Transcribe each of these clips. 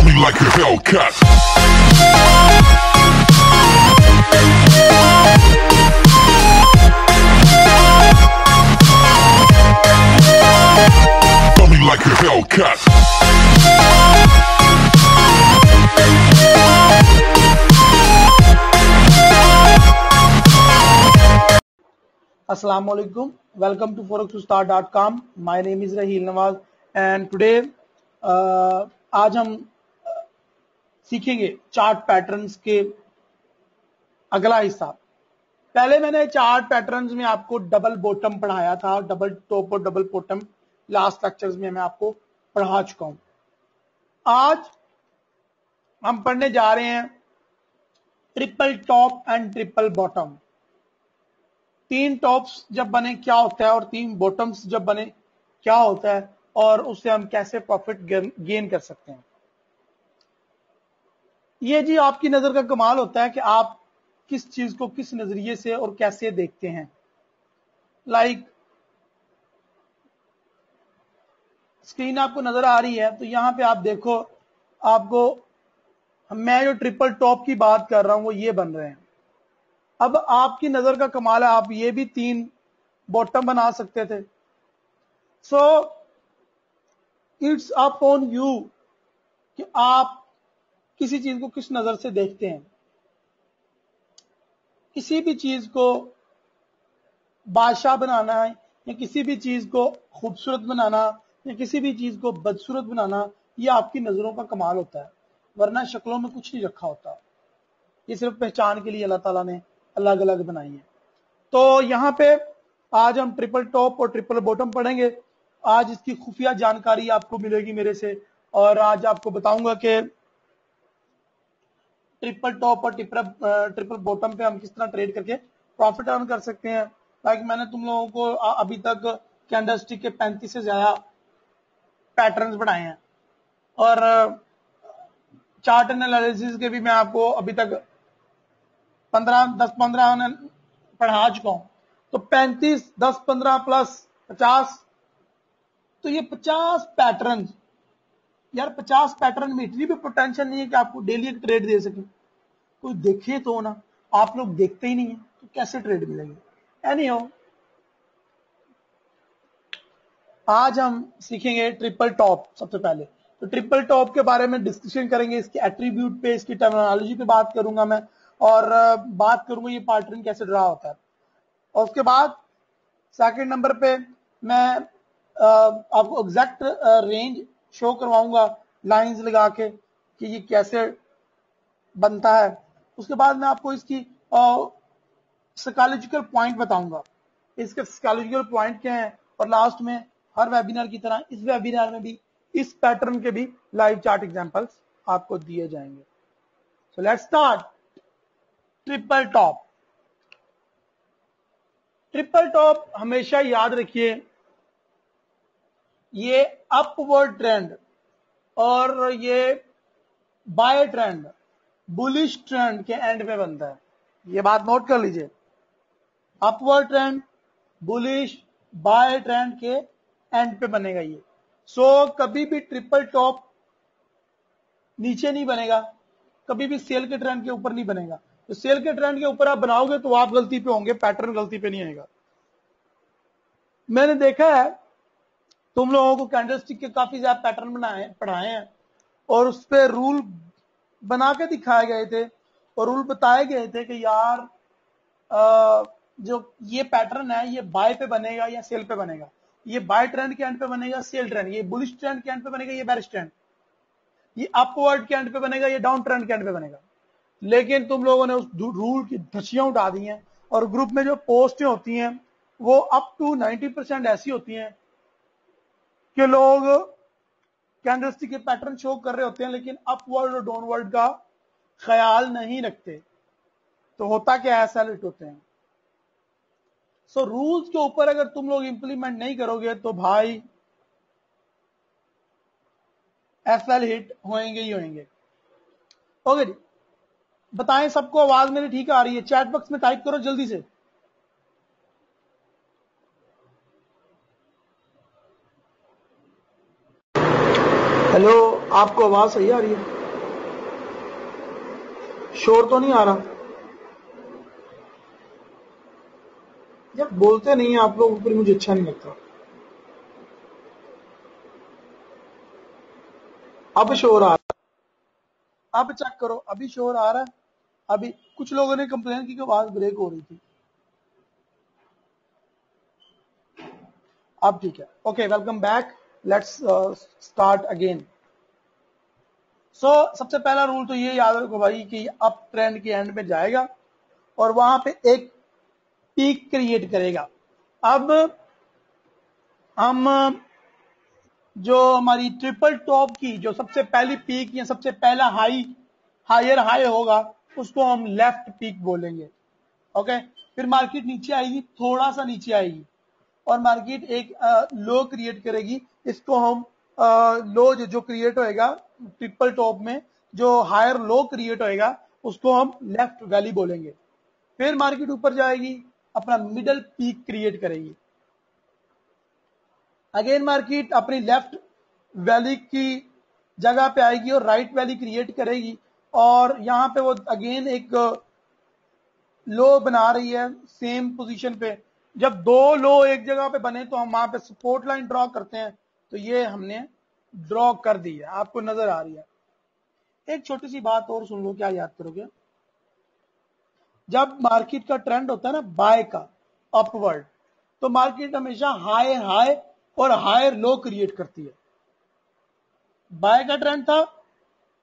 me like a Hellcat. Throw me like a Hellcat. Assalamu alaikum. Welcome to forextostar.com. My name is Raheel Nawaz and today आज हम सीखेंगे chart patterns के अगला हिस्सा। पहले मैंने चार्ट पैटर्न्स में आपको डबल बॉटम पढ़ाया था, डबल टॉप और डबल बॉटम लास्ट लेक्चर्स में मैं आपको पढ़ा चुका हूं। आज हम पढ़ने जा रहे हैं triple top and triple bottom. तीन टॉप्स जब बने क्या होता है और तीन बॉटम्स जब बने क्या होता है और उससे हम कैसे प्रॉफिट गेन कर सकते हैं। ये जी आपकी नजर का कमाल होता है कि आप किस चीज को किस नजरिए से और कैसे देखते हैं। लाइक स्क्रीन आपको नजर आ रही है तो यहां पे आप देखो, आपको मैं जो ट्रिपल टॉप की बात कर रहा हूं वो ये बन रहे हैं। अब आपकी नजर का कमाल है, आप ये भी तीन बॉटम बना सकते थे। So it's up on you कि आप किसी चीज को किस नजर से देखते हैं। किसी भी चीज को बादशाह बनाना है या किसी भी चीज को खूबसूरत बनाना या किसी भी चीज को बदसूरत बनाना, ये आपकी नजरों का कमाल होता है, वरना शक्लों में कुछ नहीं रखा होता। ये सिर्फ पहचान के लिए अल्लाह ताला ने अलग अलग बनाई है। तो यहां पे आज हम ट्रिपल टॉप और ट्रिपल बॉटम पढ़ेंगे। आज इसकी खुफिया जानकारी आपको मिलेगी मेरे से और आज आपको बताऊंगा कि ट्रिपल टॉप और ट्रिपल बॉटम पे हम किस तरह ट्रेड करके प्रॉफिट अर्न कर सकते हैं। लाइक मैंने तुम लोगों को अभी तक कैंडलस्टिक के 35 से ज्यादा पैटर्न्स बनाए हैं और चार्ट एनालिसिस के भी मैं आपको अभी तक 10-15 पढ़ा चुका हूं। तो 35, 10, 15 प्लस 50, तो ये 50 पैटर्न, यार 50 पैटर्न में इतनी भी पोटेंशियल नहीं है कि आपको डेली एक ट्रेड दे सके। कोई देखे तो ना, आप लोग देखते ही नहीं है तो कैसे ट्रेड मिलेगी। एनीहो, आज हम सीखेंगे ट्रिपल टॉप। सबसे पहले तो ट्रिपल टॉप के बारे में डिस्कशन करेंगे, इसके एट्रीब्यूट पे, इसकी टर्मिनोलॉजी पे बात करूंगा मैं और बात करूंगा ये पैटर्न कैसे ड्रा होता है। और उसके बाद सेकंड नंबर पे मैं आपको एग्जैक्ट रेंज शो करवाऊंगा लाइंस लगा के कि ये कैसे बनता है। उसके बाद मैं आपको इसकी साइकोलॉजिकल पॉइंट बताऊंगा, इसके साइकोलॉजिकल पॉइंट क्या है। और लास्ट में हर वेबिनार की तरह इस वेबिनार में भी इस पैटर्न के भी लाइव चार्ट एग्जांपल्स आपको दिए जाएंगे। So let's start. Triple top. Triple top हमेशा याद रखिए, ये अपवर्ड ट्रेंड और ये बाय ट्रेंड, बुलिश ट्रेंड के एंड पे बनता है। ये बात नोट कर लीजिए, upward trend, bullish, buy trend के एंड पे बनेगा ये। सो कभी भी ट्रिपल टॉप नीचे नहीं बनेगा, कभी भी सेल के ट्रेंड के ऊपर नहीं बनेगा। तो सेल के ट्रेंड के ऊपर आप बनाओगे तो आप गलती पे होंगे, पैटर्न गलती पे नहीं आएगा। मैंने देखा है तुम लोगों को कैंडलस्टिक के काफी ज्यादा पैटर्न पढ़ाए हैं और उस पर रूल बना के दिखाए गए थे और रूल बताए गए थे कि यार जो ये पैटर्न है ये बाय पे बनेगा या सेल पे बनेगा, ये बाय ट्रेंड के एंड पे बनेगा, सेल ट्रेंड, ये बुलिश ट्रेंड के एंड पे बनेगा, ये बेरिश ट्रेंड, ये अपवर्ड के एंड पे बनेगा, ये डाउन ट्रेंड के एंड पे बनेगा। लेकिन तुम लोगों ने उस रूल की धज्जियां उठा दी हैं और ग्रुप में जो पोस्टें होती हैं वो अप टू 90% ऐसी होती हैं कि लोग कैंडलस्टिक के पैटर्न शो कर रहे होते हैं लेकिन अपवर्ड और डाउनवर्ड का ख्याल नहीं रखते। तो होता क्या है, सेलेक्ट होते हैं। सो रूल्स के ऊपर अगर तुम लोग इंप्लीमेंट नहीं करोगे तो भाई एफएल हिट होंगे ही होंगे। ओके जी, बताएं सबको आवाज मेरी ठीक आ रही है? चैट बॉक्स में टाइप करो जल्दी से। हेलो, आपको आवाज सही आ रही है? शोर तो नहीं आ रहा यार, बोलते नहीं है आप लोग, फिर मुझे अच्छा नहीं लगता। अब शोर आ रहा है, अब चेक करो, अभी शोर आ रहा है। अभी कुछ लोगों ने कंप्लेन की कि आवाज ब्रेक हो रही थी। अब ठीक है। Okay, welcome back. Let's start again. So सबसे पहला रूल तो ये याद रखो भाई कि अप ट्रेंड के एंड में जाएगा और वहां पे एक पीक क्रिएट करेगा। अब हम जो हमारी ट्रिपल टॉप की जो सबसे पहली पीक या सबसे पहला हायर हाई होगा, उसको हम लेफ्ट पीक बोलेंगे। ओके, फिर मार्केट नीचे आएगी, थोड़ा सा नीचे आएगी और मार्केट एक लो क्रिएट करेगी। इसको हम लो जो क्रिएट होएगा ट्रिपल टॉप में, जो हायर लो क्रिएट होएगा, उसको हम लेफ्ट वैली बोलेंगे। फिर मार्केट ऊपर जाएगी, अपना मिडल पीक क्रिएट करेगी। अगेन मार्केट अपनी लेफ्ट वैली की जगह पे आएगी और राइट वैली क्रिएट करेगी और यहां पे वो अगेन एक लो बना रही है सेम पोजीशन पे। जब दो लो एक जगह पे बने तो हम वहां पे सपोर्ट लाइन ड्रॉ करते हैं। तो ये हमने ड्रॉ कर दी है, आपको नजर आ रही है। एक छोटी सी बात और सुन लो, क्या याद करोगे? जब मार्केट का ट्रेंड होता है ना बाय का, अपवर्ड, तो मार्केट हमेशा हाई हाई और हायर लो क्रिएट करती है। बाय का ट्रेंड था,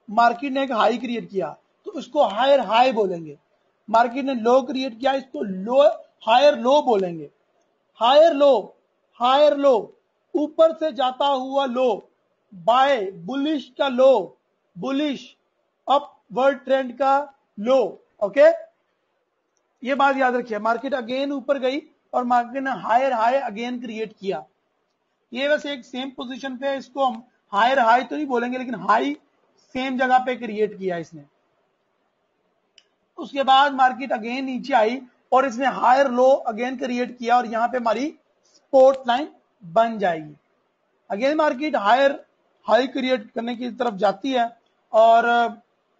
मार्केट ने एक हाई क्रिएट किया तो उसको हायर हाई बोलेंगे। मार्केट ने लो क्रिएट किया, इसको लो हायर लो बोलेंगे। हायर लो, हायर लो, ऊपर से जाता हुआ लो, बाय बुलिश का लो, बुलिश अपवर्ड ट्रेंड का लो। ओके, ये बात याद रखिए। मार्केट अगेन ऊपर गई और मार्केट ने हायर हाई अगेन क्रिएट किया। ये वैसे एक सेम पोजीशन पे है, इसको हम हायर हाई तो नहीं बोलेंगे, लेकिन हाई सेम जगह पे क्रिएट किया इसने। उसके बाद मार्केट अगेन नीचे आई और इसने हायर लो अगेन क्रिएट किया और यहां पे हमारी सपोर्ट लाइन बन जाएगी। Again market higher high create करने की तरफ जाती है और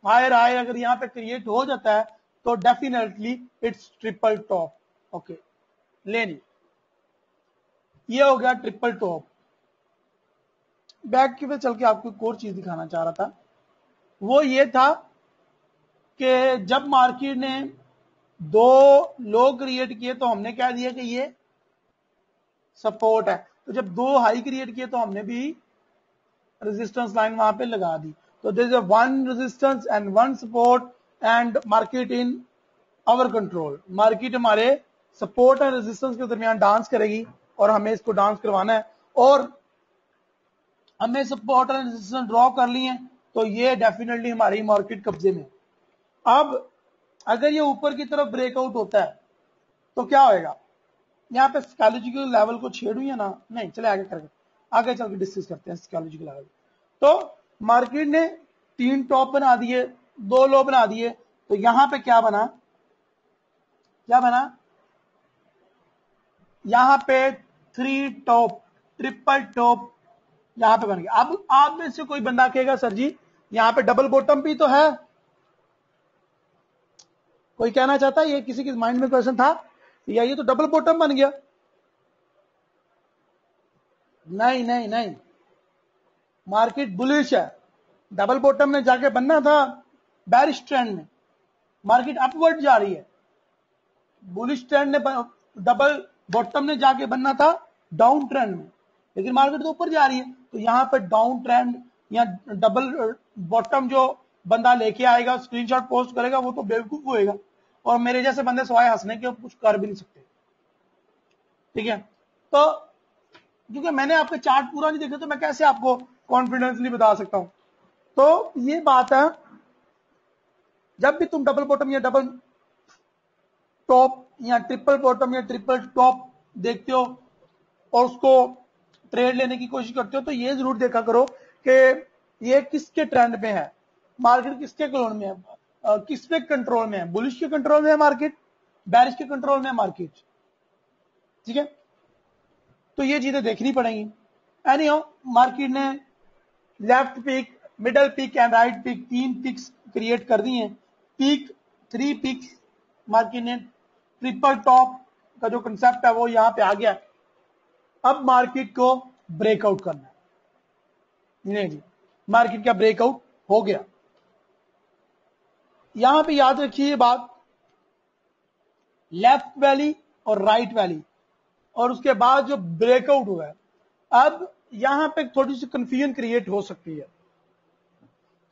हायर हाई अगर यहां पे क्रिएट हो जाता है तो definitely it's triple top. Okay, लेनी ये हो गया ट्रिपल टॉप। बैक की पे चल के आपको एक और चीज दिखाना चाह रहा था, वो ये था कि जब मार्केट ने दो लो क्रिएट किए तो हमने क्या दिया कि ये सपोर्ट है। तो जब दो हाई क्रिएट किए तो हमने भी रेजिस्टेंस लाइन वहां पे लगा दी। तो there is a one resistance and one support and market in our control. Market हमारे सपोर्ट एंड रेजिस्टेंस के दरमियान डांस करेगी और हमें इसको डांस करवाना है और हमने सपोर्ट एंड रेजिस्टेंस ड्रॉ कर लिए हैं तो ये डेफिनेटली हमारी मार्केट कब्जे में। अब अगर ये ऊपर की तरफ ब्रेकआउट होता है तो क्या होएगा? यहाँ पे साइकोलॉजिकल लेवल को छेड़ू या ना? नहीं, चले आगे करके आगे चल के डिस्कस करते हैं साइकोलॉजिकल लेवल। तो मार्केट ने तीन टॉप बना दिए, दो लो बना दिए, तो यहां पे क्या बना? क्या बना? यहां पे थ्री टॉप, ट्रिपल टॉप यहां पे बन गया। अब आप में से कोई बंदा कहेगा सर जी यहां पे डबल बॉटम भी तो है। कोई कहना चाहता है, ये किसी के माइंड में क्वेश्चन था या ये तो डबल बॉटम बन गया? नहीं नहीं नहीं, मार्केट बुलिश है। डबल बॉटम में जाके बनना था बेरिश ट्रेंड में, मार्केट अपवर्ड जा रही है। बुलिश ट्रेंड ने डबल बॉटम ने जाके बनना था डाउन ट्रेंड में, लेकिन मार्केट तो ऊपर जा रही है। तो यहां पर डाउन ट्रेंड या डबल बॉटम जो बंदा लेके आएगा, स्क्रीनशॉट पोस्ट करेगा, वो तो बेवकूफ होएगा और मेरे जैसे बंदे सवाए हंसने के कुछ कर भी नहीं सकते। ठीक है, तो क्योंकि मैंने आपके चार्ट पूरा नहीं देखा तो मैं कैसे आपको कॉन्फिडेंसली बता सकता हूं। तो ये बात है, जब भी तुम डबल बॉटम या डबल टॉप या ट्रिपल बॉटम या ट्रिपल टॉप देखते हो और उसको ट्रेड लेने की कोशिश करते हो तो ये जरूर देखा करो कि ये किसके ट्रेंड में है, मार्केट किसके कंट्रोल में है, किसके कंट्रोल में है। बुलिश के कंट्रोल में है मार्केट, बैरिश के कंट्रोल में है मार्केट। ठीक है, तो ये चीजें देखनी पड़ेंगी। एनीहाउ मार्केट ने left peak, middle peak and right peak, तीन पिक्स क्रिएट कर दी हैं पीक, 3 पीक मार्केट ने ट्रिपल टॉप का जो कंसेप्ट है वो यहां पे आ गया। अब मार्केट को ब्रेकआउट करना है। नहीं जी, मार्केट का ब्रेकआउट हो गया। यहां पे याद रखिए ये बात, लेफ्ट वैली और राइट वैली, और उसके बाद जो ब्रेकआउट हुआ है, अब यहां पे थोड़ी सी कंफ्यूजन क्रिएट हो सकती है।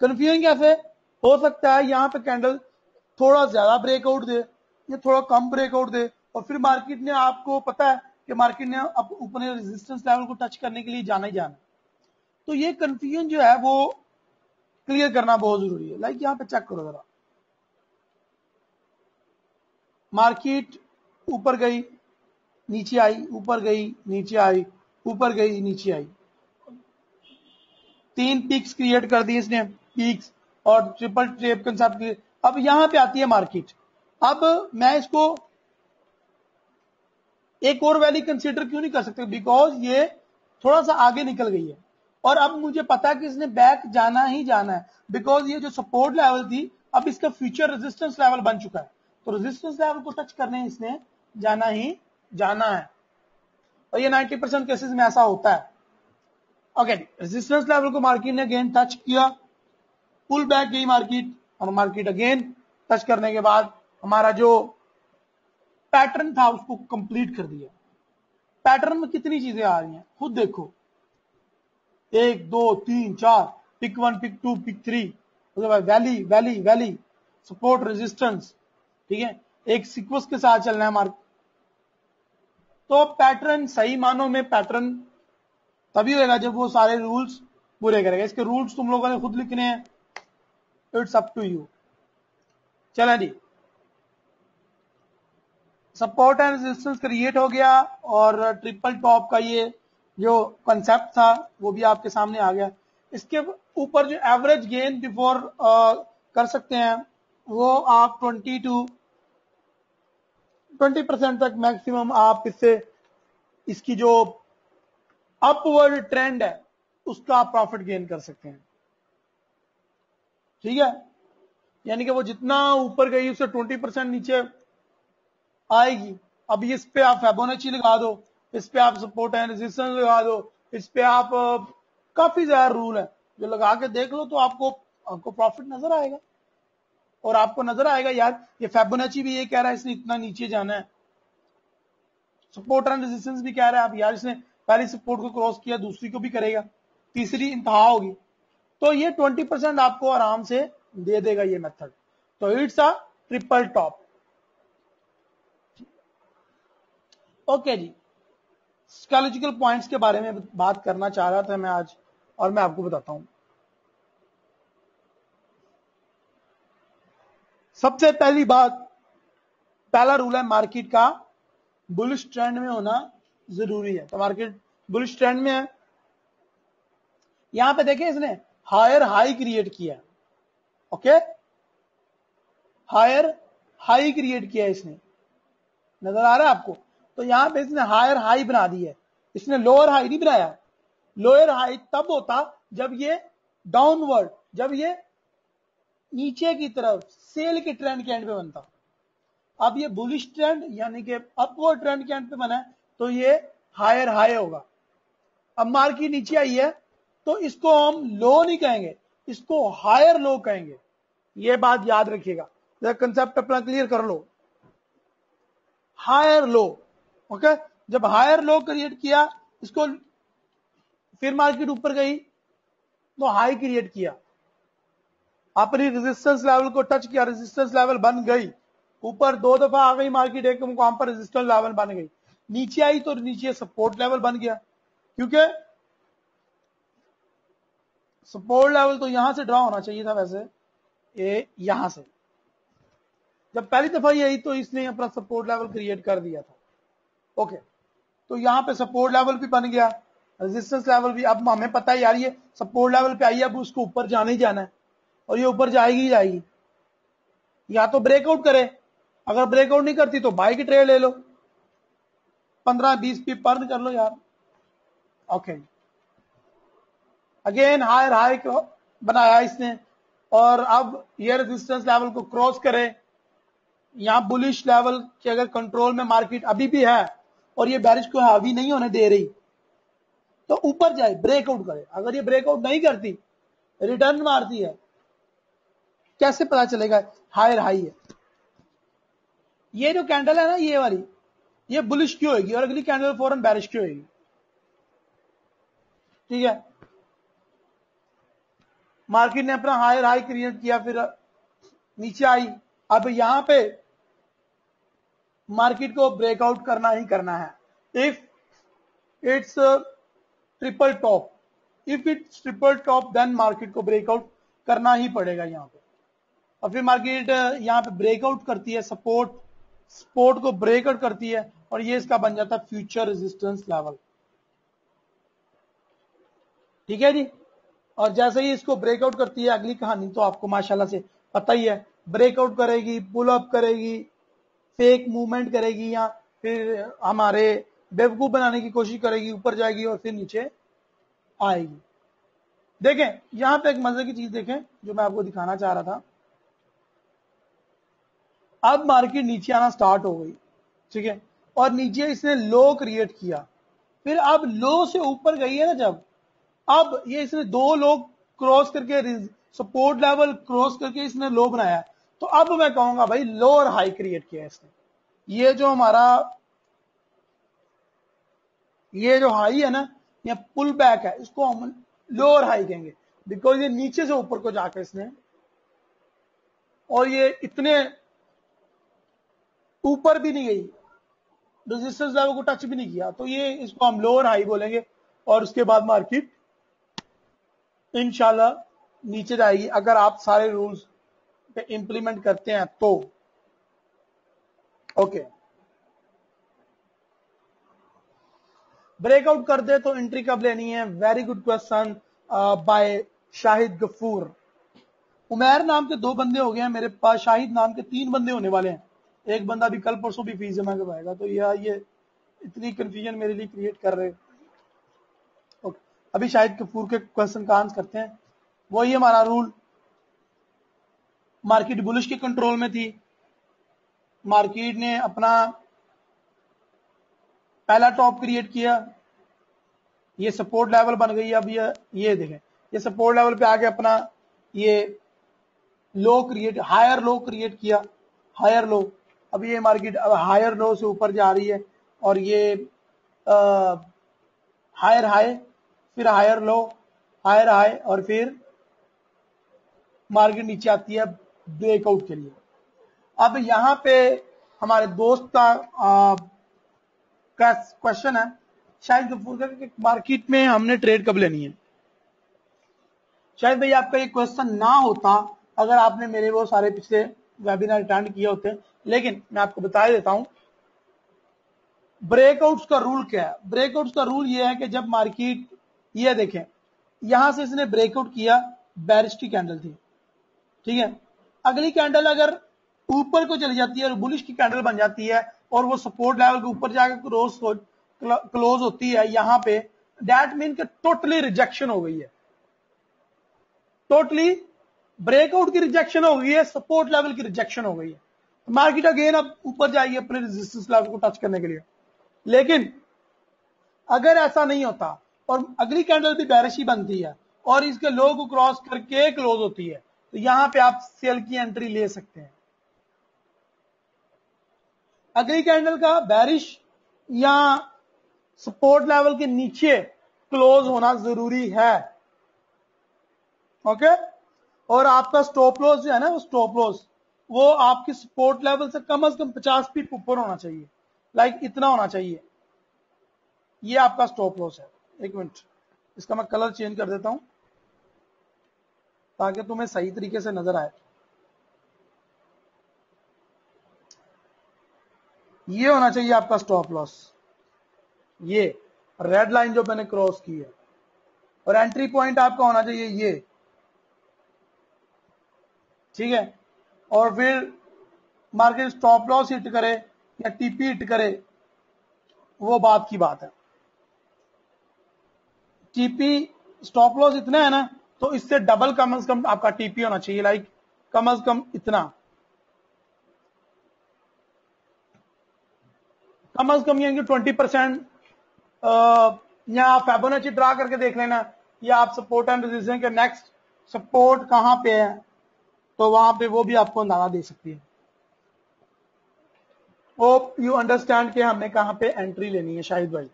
कंफ्यूजन कैसे हो सकता है? यहां पे कैंडल थोड़ा ज्यादा ब्रेकआउट दे या थोड़ा कम ब्रेकआउट दे, और फिर मार्केट ने, आपको पता है कि मार्केट ने अब ऊपर रेजिस्टेंस लेवल को टच करने के लिए जाना ही जाना। तो ये कंफ्यूजन जो है वो क्लियर करना बहुत जरूरी है। लाइक यहां पे चेक करो जरा, मार्केट ऊपर गई नीचे आई, ऊपर गई नीचे आई, ऊपर गई नीचे आई, 3 पीक्स क्रिएट कर दिए इसने, पीक्स और ट्रिपल ट्रेप कंसेप्ट की। अब यहां पे आती है मार्केट। अब मैं इसको एक और वैली कंसीडर क्यों नहीं कर सकते? बिकॉज ये थोड़ा सा आगे निकल गई है और अब मुझे पता है कि इसने बैक जाना ही जाना है, बिकॉज ये जो सपोर्ट लेवल थी अब इसका फ्यूचर रेजिस्टेंस लेवल बन चुका है। तो रेजिस्टेंस लेवल को टच करने इसने जाना ही जाना है, और ये 90% केसेस में ऐसा होता है। ओके, रेजिस्टेंस लेवल को मार्केट ने अगेन टच किया, पुल बैक गई मार्केट, और मार्केट अगेन टच करने के बाद हमारा जो पैटर्न था उसको कंप्लीट कर दिया। पैटर्न में कितनी चीजें आ रही हैं खुद देखो, 1 2 3 4, पिक 1 पिक 2 पिक 3, उसके बाद valley valley valley, support resistance, ठीक है, एक सीक्वेंस के साथ चलना है मार्केट। तो पैटर्न सही मानों में पैटर्न तभी होगा जब वो सारे रूल्स पूरे करेगा। इसके रूल्स तुम लोगों ने खुद लिखने हैं, इट्स अप टू यू। चलें जी, सपोर्ट एंड रेजिस्टेंस क्रिएट हो गया, और ट्रिपल टॉप का ये जो कंसेप्ट था वो भी आपके सामने आ गया। इसके ऊपर जो एवरेज गेन बिफोर कर सकते हैं वो आप 20% तक मैक्सिमम आप इससे, इसकी जो अपवर्ड ट्रेंड है उसका आप प्रॉफिट गेन कर सकते हैं। ठीक है, यानी कि वो जितना ऊपर गई उससे 20% नीचे आएगी। अब इस पे आप फिबोनाची लगा दो, इस पे आप सपोर्ट एंड रेजिस्टेंस लगा दो, इस पे आप काफी ज्यादा रूल है जो लगा के देख लो तो आपको प्रॉफिट नजर आएगा। और आपको नजर आएगा यार ये फिबोनाची भी ये कह रहा है इसने इतना नीचे जाना है, सपोर्ट एंड रेजिस्टेंस भी कह रहा है, अब यार इसने पहली सपोर्ट को क्रॉस किया दूसरी को भी करेगा, तीसरी इंतहा होगी। तो ये 20% आपको आराम से दे देगा ये मेथड। तो it's a triple top. Okay जी, साइकोलॉजिकल पॉइंट्स के बारे में बात करना चाह रहा था मैं आज, और मैं आपको बताता हूं। सबसे पहली बात, पहला रूल है मार्केट का बुलिश ट्रेंड में होना जरूरी है। तो मार्केट बुलिश ट्रेंड में है। यहां पे देखें इसने हायर हाई क्रिएट किया, ओके, हायर हाई क्रिएट किया इसने, नजर आ रहा है आपको? तो यहां पे इसने हायर हाई बना दी है, इसने लोअर हाई नहीं बनाया। लोअर हाई तब होता जब ये डाउनवर्ड, जब ये नीचे की तरफ सेल के ट्रेंड के एंड पे बनता। अब ये बुलिश ट्रेंड यानी कि अपवर्ड ट्रेंड के एंड पे बना है, तो ये हायर हाई होगा। अब मार्केट नीचे आई है तो इसको हम लो नहीं कहेंगे, इसको हायर लो कहेंगे। ये बात याद रखिएगा, जरा कंसेप्ट अपना क्लियर कर लो। हायर लो, ओके, जब हायर लो क्रिएट किया इसको, फिर मार्केट ऊपर गई तो हाई क्रिएट किया, अपनी रेजिस्टेंस लेवल को टच किया, रेजिस्टेंस लेवल बन गई, ऊपर 2 दफा आ गई मार्केट, एक मुकाम पर रेजिस्टेंस लेवल बन गई, नीचे आई तो नीचे सपोर्ट लेवल बन गया, क्योंकि सपोर्ट लेवल तो यहां से ड्रॉ होना चाहिए था वैसे, ये यहां से जब पहली दफा ये आई तो इसने अपना सपोर्ट लेवल क्रिएट कर दिया था। ओके, तो यहां पे सपोर्ट लेवल भी बन गया, रेजिस्टेंस लेवल भी। अब हमें पता है यार ये सपोर्ट लेवल पे आई है, अब उसको ऊपर जाना ही जाना है, और ये ऊपर जाएगी ही जाएगी, या तो ब्रेकआउट करे, अगर ब्रेकआउट नहीं करती तो बाई की ट्रेड ले लो, 15-20 पिप अर्न कर लो यार। ओके, अगेन हायर हाई बनाया इसने, और अब ये रेजिस्टेंस लेवल को क्रॉस करे, यहां बुलिश लेवल के अगर कंट्रोल में मार्केट अभी भी है और ये बेरिश को हावी नहीं होने दे रही तो ऊपर जाए, ब्रेकआउट करे। अगर ये ब्रेकआउट नहीं करती, रिटर्न मारती है, कैसे पता चलेगा हायर हाई है? ये जो कैंडल है ना, ये वाली, ये बुलिश क्यों होगी और अगली कैंडल फौरन बेरिश क्यों होगी? ठीक है, मार्केट ने अपना हायर हाई क्रिएट किया, फिर नीचे आई। अब यहां पे मार्केट को ब्रेकआउट करना ही करना है। If it's triple top, if it's triple top, then market को ब्रेकआउट करना ही पड़ेगा यहां पे। और फिर मार्केट यहां पे ब्रेकआउट करती है, सपोर्ट को ब्रेकआउट करती है और ये इसका बन जाता है फ्यूचर रेजिस्टेंस लेवल। ठीक है जी। और जैसे ही इसको ब्रेकआउट करती है, अगली कहानी तो आपको माशाल्लाह से पता ही है, ब्रेकआउट करेगी, पुल अप करेगी, फेक मूवमेंट करेगी, या फिर हमारे बेवकूफ बनाने की कोशिश करेगी, ऊपर जाएगी और फिर नीचे आएगी। देखें यहां पे एक मजे की चीज देखें जो मैं आपको दिखाना चाह रहा था। अब मार्केट नीचे आना स्टार्ट हो गई, ठीक है, और नीचे इसने लो क्रिएट किया, फिर अब लो से ऊपर गई है ना जब, अब ये इसने दो लो क्रॉस करके, सपोर्ट लेवल क्रॉस करके इसने लो बनाया, तो अब मैं कहूंगा भाई लो और हाई क्रिएट किया इसने। ये जो हमारा ये जो हाई है ना, या पुल बैक है, इसको हम लो और हाई कहेंगे, बिकॉज ये नीचे से ऊपर को जाकर इसने, और ये इतने ऊपर भी नहीं गई, रेजिस्टेंस लेवल को टच भी नहीं किया, तो ये इसको हम लो और हाई बोलेंगे। और उसके बाद मार्केट इंशाल्लाह नीचे जाएगी अगर आप सारे रूल्स पे इंप्लीमेंट करते हैं तो। ओके, ब्रेकआउट कर दे तो एंट्री कब लेनी है? Very good question by Shahid Ghafoor. Umair नाम के 2 बंदे हो गए हैं मेरे पास, शाहिद नाम के 3 बंदे होने वाले हैं। एक बंदा भी कल परसों भी फीस जमा करवाएगा, तो ये इतनी कंफ्यूजन मेरे लिए क्रिएट कर रहे। ओके, अभी शाहिद गफूर के क्वेश्चन का आंसर करते हैं। वही हमारा रूल, मार्केट बुलिश के कंट्रोल में थी, मार्केट ने अपना पहला टॉप क्रिएट किया, ये सपोर्ट लेवल बन गई। अब ये देखें, ये सपोर्ट लेवल पे आके अपना ये low create, higher low create किया, हायर लो। अब ये मार्केट अब हायर लो से ऊपर जा रही है, और ये हायर हाई, फिर हायर लो, हायर हाई, और फिर मार्केट नीचे आती है ब्रेकआउट के लिए। अब यहां पे हमारे दोस्त का क्वेश्चन है, शायद गफूर का, कि मार्केट में हमने ट्रेड कब लेनी है? शायद भाई आपका ये क्वेश्चन ना होता अगर आपने मेरे वो सारे पिछले वेबिनार अटेंड किए होते, लेकिन मैं आपको बता देता हूं ब्रेकआउट्स का रूल क्या है। ब्रेकआउट्स का रूल ये है कि जब मार्केट, ये देखें यहां से इसने ब्रेकआउट किया, बेरिश की कैंडल थी, ठीक है, अगली कैंडल अगर ऊपर को चली जाती है और बुलिश की कैंडल बन जाती है और वो सपोर्ट लेवल के ऊपर जाकर क्लोज होती है यहां पे, दैट मीन कि टोटली रिजेक्शन हो गई है, टोटली ब्रेकआउट की रिजेक्शन हो गई है, सपोर्ट लेवल की रिजेक्शन हो गई है। मार्केट अगेन अब ऊपर जाएगी अपने रेजिस्टेंस लेवल को टच करने के लिए। लेकिन अगर ऐसा नहीं होता और अगली कैंडल भी बेरिश ही बनती है और इसके लो को क्रॉस करके क्लोज होती है, तो यहां पे आप सेल की एंट्री ले सकते हैं। अगली कैंडल का बेरिश या सपोर्ट लेवल के नीचे क्लोज होना जरूरी है, ओके। और आपका स्टॉप लॉस जो है ना, वो स्टॉप लॉस वो आपकी सपोर्ट लेवल से कम 50 फीट ऊपर होना चाहिए, लाइक इतना होना चाहिए। ये आपका स्टॉप लॉस है। एक मिनट, इसका मैं कलर चेंज कर देता हूं ताकि तुम्हें सही तरीके से नजर आए। ये होना चाहिए आपका स्टॉप लॉस, ये रेड लाइन जो मैंने क्रॉस की है, और एंट्री पॉइंट आपका होना चाहिए ये, ठीक है। और फिर मार्केट स्टॉप लॉस हिट करे या टीपी हिट करे, वो बात की बात है। टीपी स्टॉप लॉस इतना है ना तो इससे डबल कम से कम आपका टीपी होना चाहिए, लाइक कम से कम इतना, कम से कम यानी 20%। या आप फिबोनाची ड्रा करके देख लेना, या आप सपोर्ट एंड रेजिस्टेंस के नेक्स्ट सपोर्ट कहां पे है, तो वहां पे वो भी आपको अंदाजा दे सकती है। होप यू अंडरस्टैंड कि हमने कहां पे एंट्री लेनी है। शाहिद भाई,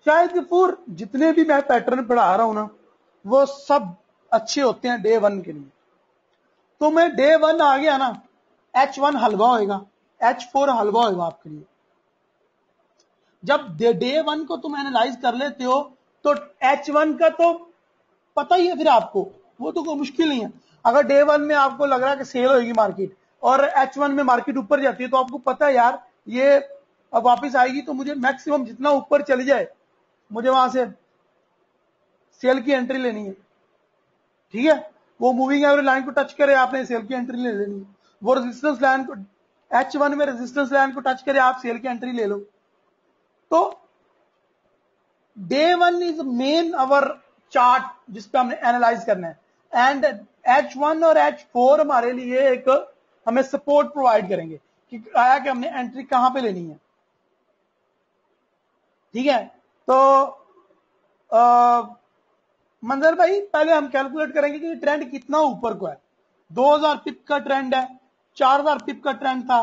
शायद कपूर, जितने भी मैं पैटर्न पढ़ा रहा हूं ना, वो सब अच्छे होते हैं डे 1 के लिए। तो मैं डे 1 आ गया ना, H1 हलवा होएगा, H4 हलवा होएगा आपके लिए। जब डे 1 को तुम एनालाइज कर लेते हो तो H1 का तो पता ही है फिर आपको, वो तो कोई मुश्किल नहीं है। अगर डे 1 में आपको लग रहा है कि सेल होगी मार्केट और H1 में मार्केट ऊपर जाती है, तो आपको पता है यार ये अब वापस आएगी, तो मुझे मैक्सिमम जितना ऊपर चली जाए मुझे वहां से सेल की एंट्री लेनी है। ठीक है, वो मूविंग एवरेज लाइन को टच करे आपने सेल की एंट्री ले लेनी है, वो रेजिस्टेंस लाइन को H1 में रेजिस्टेंस लाइन को टच करे आप सेल की एंट्री ले लो। तो day 1 is main our chart जिसपे हमने एनालाइज करना है, एंड H1 और H4 हमारे लिए एक हमें सपोर्ट प्रोवाइड करेंगे कि आया कि हमने एंट्री कहां पे लेनी है। ठीक है, तो मंजर भाई पहले हम कैलकुलेट करेंगे कि ट्रेंड कितना ऊपर को है। 2000 पिप का ट्रेंड है, 4000 पिप का ट्रेंड था,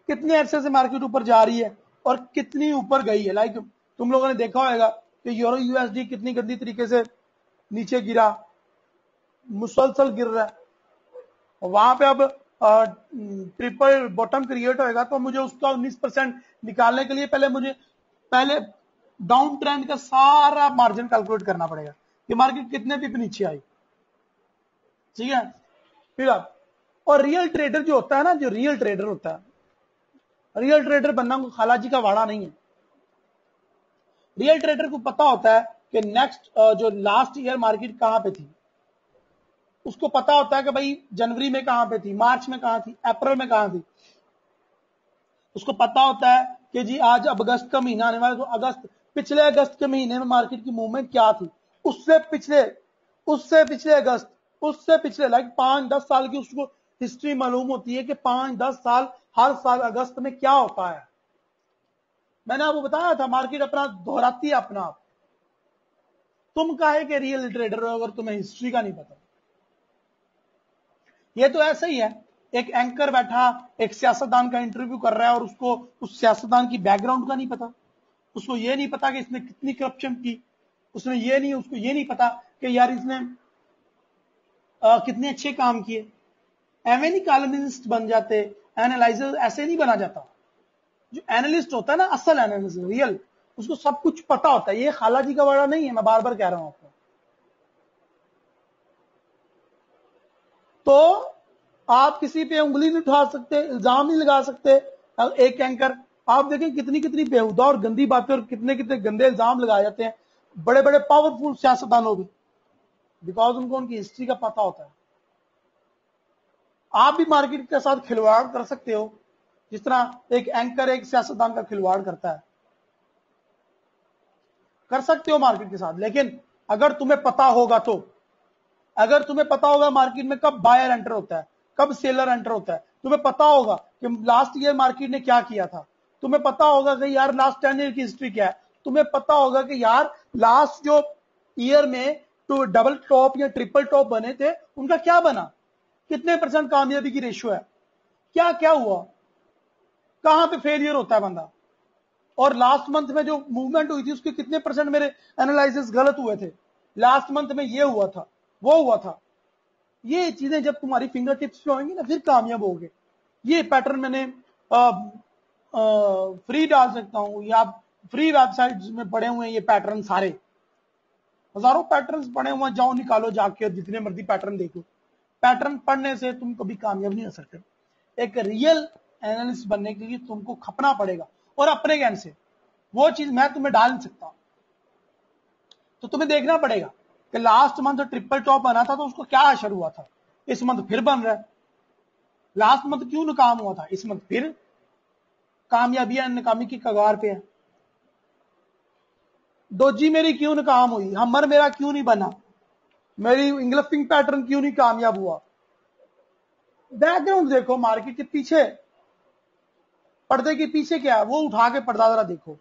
कितने अरसे से मार्केट ऊपर जा रही है और कितनी ऊपर गई है। लाइक तुम लोगों ने देखा होगा कि यूरो यूएसडी कितनी गंदी तरीके से नीचे गिरा, मुसलसल गिर रहा है। वहां पे अब ट्रिपल बॉटम क्रिएट होएगा, तो मुझे उसका 19% निकालने के लिए पहले डाउन ट्रेंड का सारा मार्जिन कैलकुलेट करना पड़ेगा कि मार्केट कितने पिप नीचे आई। ठीक है, फिर आप और रियल ट्रेडर जो होता है ना, जो रियल ट्रेडर होता है, रियल ट्रेडर बनना को खालाजी का वाड़ा नहीं है। रियल ट्रेडर को पता होता है कि नेक्स्ट जो लास्ट ईयर मार्केट कहां पे थी, उसको पता होता है कि भाई जनवरी में कहां पे थी, मार्च में कहां थी, अप्रैल में कहां थी। उसको पता होता है कि जी आज अब अगस्त का महीना आने वाला, तो पिछले अगस्त के महीने में मार्केट की मूवमेंट क्या थी, उससे पिछले अगस्त, उससे पिछले लाइक 5-10 साल की उसको हिस्ट्री मालूम होती है कि 5-10 साल हर साल अगस्त में क्या होता है। मैंने आपको बताया था मार्केट अपना दोहराती है अपना आप। तुम काहे के रियल ट्रेडर हो अगर तुम्हें हिस्ट्री का नहीं पता। ये तो ऐसा ही है, एक एंकर बैठा एक सियासतदान का इंटरव्यू कर रहा है और उसको उस सियासतदान की बैकग्राउंड का नहीं पता, उसको ये नहीं पता कि इसने कितनी करप्शन की, उसको ये नहीं पता कि यार इसने कितने अच्छे काम किए। एवं नहीं कॉलमिस्ट बन जाते, एनालाइजर ऐसे नहीं बना जाता। जो एनालिस्ट होता है ना, असल एनालिस्ट रियल, उसको सब कुछ पता होता है। ये खालाजी का वाड़ा नहीं है, मैं बार बार कह रहा हूं आपको। तो आप किसी पे उंगली नहीं उठा सकते, इल्जाम नहीं लगा सकते। एक एंकर आप देखें कितनी कितनी बेहुदा और गंदी बातें और कितने कितने गंदे इल्जाम लगाए जाते हैं बड़े बड़े पावरफुल सियासतदानों भी, बिकॉज उनको उनकी हिस्ट्री का पता होता है। आप भी मार्केट के साथ खिलवाड़ कर सकते हो जिस तरह एक एंकर एक सियासतदान का खिलवाड़ करता है, कर सकते हो मार्केट के साथ। लेकिन अगर तुम्हें पता होगा, तो अगर तुम्हें पता होगा मार्केट में कब बायर एंटर होता है, कब सेलर एंटर होता है, तुम्हें पता होगा कि लास्ट ईयर मार्केट ने क्या किया था, तुम्हें पता होगा कि यार लास्ट 10 ईयर की हिस्ट्री क्या है, तुम्हें पता होगा कि यार लास्ट जो ईयर में तो डबल टॉप या ट्रिपल टॉप बने थे उनका क्या बना, कितने % कामयाबी की रेशियो है, क्या क्या हुआ, कहां पे फेलियर होता है बंदा, और लास्ट मंथ में जो मूवमेंट हुई थी उसके कितने % मेरे एनालिसिस गलत हुए थे, लास्ट मंथ में ये हुआ था वो हुआ था। ये चीजें जब तुम्हारी फिंगर टिप्स पे होंगी ना, फिर कामयाब होगे। ये पैटर्न मैंने फ्री डाल सकता हूं, या फ्री वेबसाइट्स में पड़े हुए हैं ये पैटर्न, सारे हजारों पैटर्न्स पड़े हुए हैं, जाओ निकालो जाके और जितने मर्जी पैटर्न देखो। पैटर्न पढ़ने से तुम कभी कामयाब नहीं हो सकते। एक रियल एनालिस्ट बनने के लिए तुमको खपना पड़ेगा, और अपने ज्ञान से वो चीज मैं तुम्हें डाल नहीं सकता। तो तुम्हें देखना पड़ेगा कि लास्ट मंथ ट्रिपल टॉप बना था तो उसको क्या असर हुआ था, इस मंथ फिर बन रहा है, लास्ट मंथ क्यों नाकाम हुआ था, इस मंथ फिर कामयाबी या नाकामी की कगार पे है। डोजी मेरी क्यों नाकाम हुई, हमर मेरा क्यों नहीं बना, मेरी इंगल्फिंग पैटर्न क्यों नहीं कामयाब हुआ। बैकग्राउंड देखो, मार्केट के पीछे, पर्दे के पीछे क्या है, वो उठा के पर्दा जरा देखो,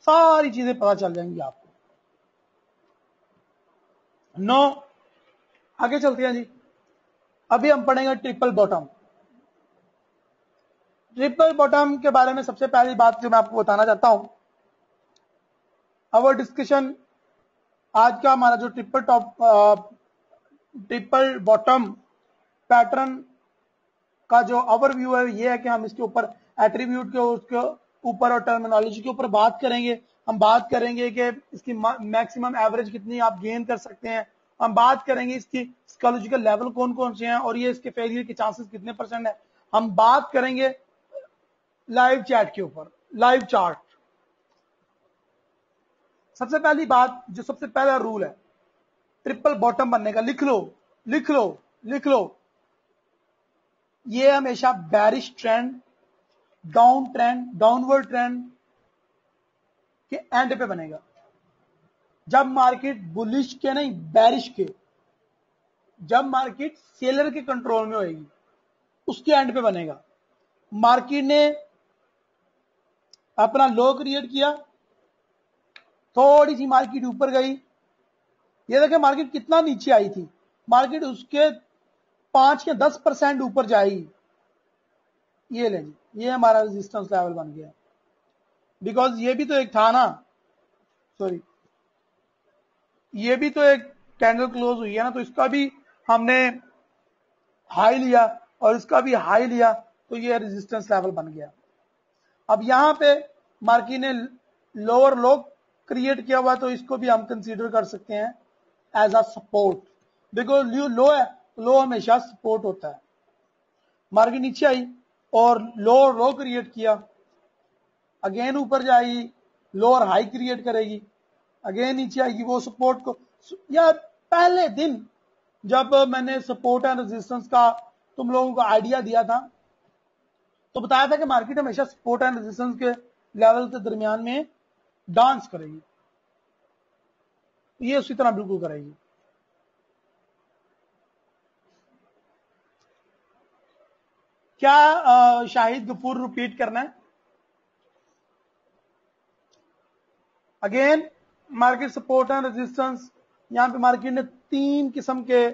सारी चीजें पता चल जाएंगी आपको। नो, आगे चलते हैं जी। अभी हम पढ़ेंगे ट्रिपल बॉटम। ट्रिपल बॉटम के बारे में सबसे पहली बात जो मैं आपको बताना चाहता हूं, अवर डिस्कशन, आज का हमारा जो ट्रिपल बॉटम पैटर्न का जो ओवरव्यू है, ये है कि हम इसके ऊपर एट्रीब्यूट के उसके ऊपर और टर्मिनोलॉजी के ऊपर बात करेंगे। हम बात करेंगे कि इसकी मैक्सिमम एवरेज कितनी आप गेन कर सकते हैं। हम बात करेंगे इसकी साइकोलॉजिकल लेवल कौन कौन से हैं और ये इसके फेलियर के चांसेस कितने % है। हम बात करेंगे लाइव चैट के ऊपर, लाइव चार्ट। सबसे पहली बात, जो सबसे पहला रूल है ट्रिपल बॉटम बनने का, लिख लो लिख लो लिख लो, ये हमेशा बैरिश ट्रेंड, डाउनवर्ड ट्रेंड के एंड पे बनेगा। जब मार्केट बुलिश के नहीं, बैरिश के, जब मार्केट सेलर के कंट्रोल में होगी, उसके एंड पे बनेगा। मार्केट ने अपना लो क्रिएट किया, थोड़ी सी मार्केट ऊपर गई, ये देखें मार्केट कितना नीचे आई थी, मार्केट उसके 5 या 10% ऊपर जाएगी। ये लें, ये हमारा रेजिस्टेंस लेवल बन गया, बिकॉज ये भी तो एक था ना, सॉरी, ये भी तो एक कैंडल क्लोज हुई है ना, तो इसका भी हमने हाई लिया और इसका भी हाई लिया, तो ये रेजिस्टेंस लेवल बन गया। अब यहां पे मार्केट ने लोअर लो क्रिएट किया हुआ, तो इसको भी हम कंसीडर कर सकते हैं एज अ सपोर्ट, बिकॉज लो है, लो हमेशा सपोर्ट होता है। मार्केट नीचे आई और लोअर लो क्रिएट किया, अगेन ऊपर जाएगी, लोअर हाई क्रिएट करेगी, अगेन नीचे आएगी, वो सपोर्ट को, या पहले दिन जब मैंने सपोर्ट एंड रेजिस्टेंस का तुम लोगों को आइडिया दिया था, तो बताया था कि मार्केट हमेशा सपोर्ट एंड रेजिस्टेंस के लेवल के दरमियान में डांस करेगी, ये उसी तरह बिल्कुल करेगी। क्या शाहिद गफूर रिपीट करना है? Again market support and resistance, यहां पे मार्केट ने 3 किस्म के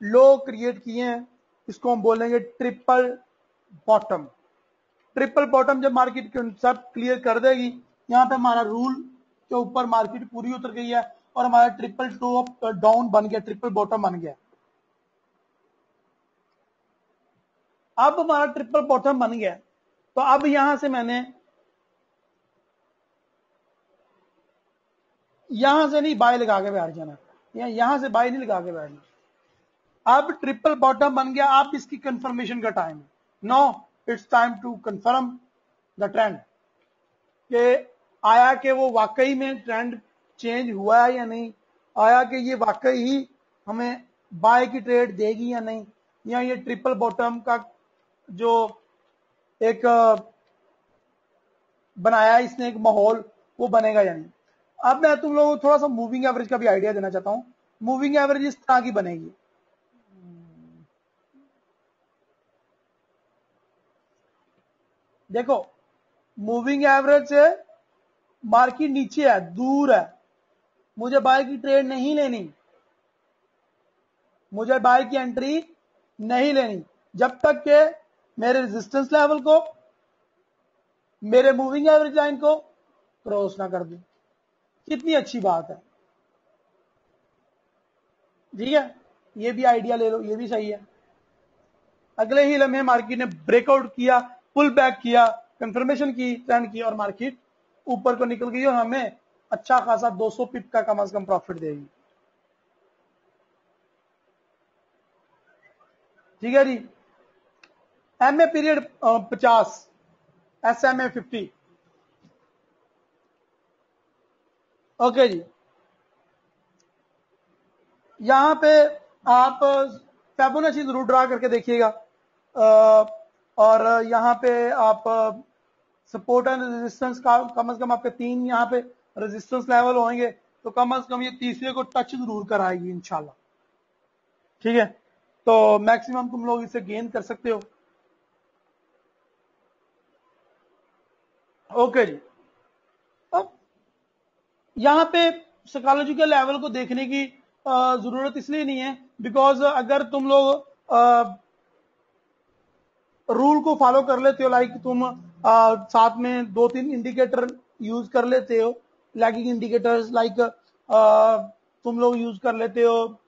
लो क्रिएट किए हैं, इसको हम बोलेंगे ट्रिपल बॉटम। ट्रिपल बॉटम जब मार्केट कंसेप्ट क्लियर कर देगी, यहां पे हमारा रूल के ऊपर मार्केट पूरी उतर गई है और हमारा ट्रिपल टॉप डाउन बन गया, ट्रिपल बॉटम बन गया। अब हमारा ट्रिपल बॉटम बन गया, तो अब यहां से मैंने यहां से नहीं बाय लगा के बैठ जाना, या यहां से बाय नहीं लगा के बैठना। अब ट्रिपल बॉटम बन गया, अब इसकी कंफर्मेशन का टाइम है। No, it's time to confirm the trend, कि आया कि वो वाकई में ट्रेंड चेंज हुआ है या नहीं, आया कि ये वाकई ही हमें बाय की ट्रेड देगी या नहीं, या ये ट्रिपल बॉटम का जो एक बनाया इसने एक माहौल, वो बनेगा या नहीं। अब मैं तुम लोगों को थोड़ा सा मूविंग एवरेज का भी आइडिया देना चाहता हूं। मूविंग एवरेज इस तरह की बनेगी, देखो मूविंग एवरेज से मार्केट नीचे है, दूर है, मुझे बाय की ट्रेड नहीं लेनी, मुझे बाय की एंट्री नहीं लेनी, जब तक के मेरे रेजिस्टेंस लेवल को, मेरे मूविंग एवरेज लाइन को क्रॉस ना कर दूं। कितनी अच्छी बात है, ठीक है, ये भी आइडिया ले लो, ये भी सही है। अगले ही लम्हे मार्केट ने ब्रेकआउट किया, पुल बैक किया, कंफर्मेशन की, ट्रेंड की, और मार्केट ऊपर को निकल गई और हमें अच्छा खासा 200 पिप का कम से कम प्रॉफिट देगी। ठीक है जी। MA period 50, SMA 50। ओके जी, यहां पे आप फिबोनाची जरूर ड्रा करके देखिएगा, और यहां पे आप सपोर्ट एंड रेजिस्टेंस का कम से कम आपके 3 यहां पे रेजिस्टेंस लेवल होंगे तो कम से कम ये तीसरे को टच जरूर कराएगी इंशाल्लाह। ठीक है, तो मैक्सिमम तुम लोग इसे गेन कर सकते हो। ओके जी, अब यहां पे साइकोलॉजिकल लेवल को देखने की जरूरत इसलिए नहीं है बिकॉज अगर तुम लोग रूल को फॉलो कर लेते हो, लाइक तुम साथ में 2-3 इंडिकेटर यूज कर लेते हो, लैगिंग इंडिकेटर्स, लाइक तुम लोग यूज कर लेते हो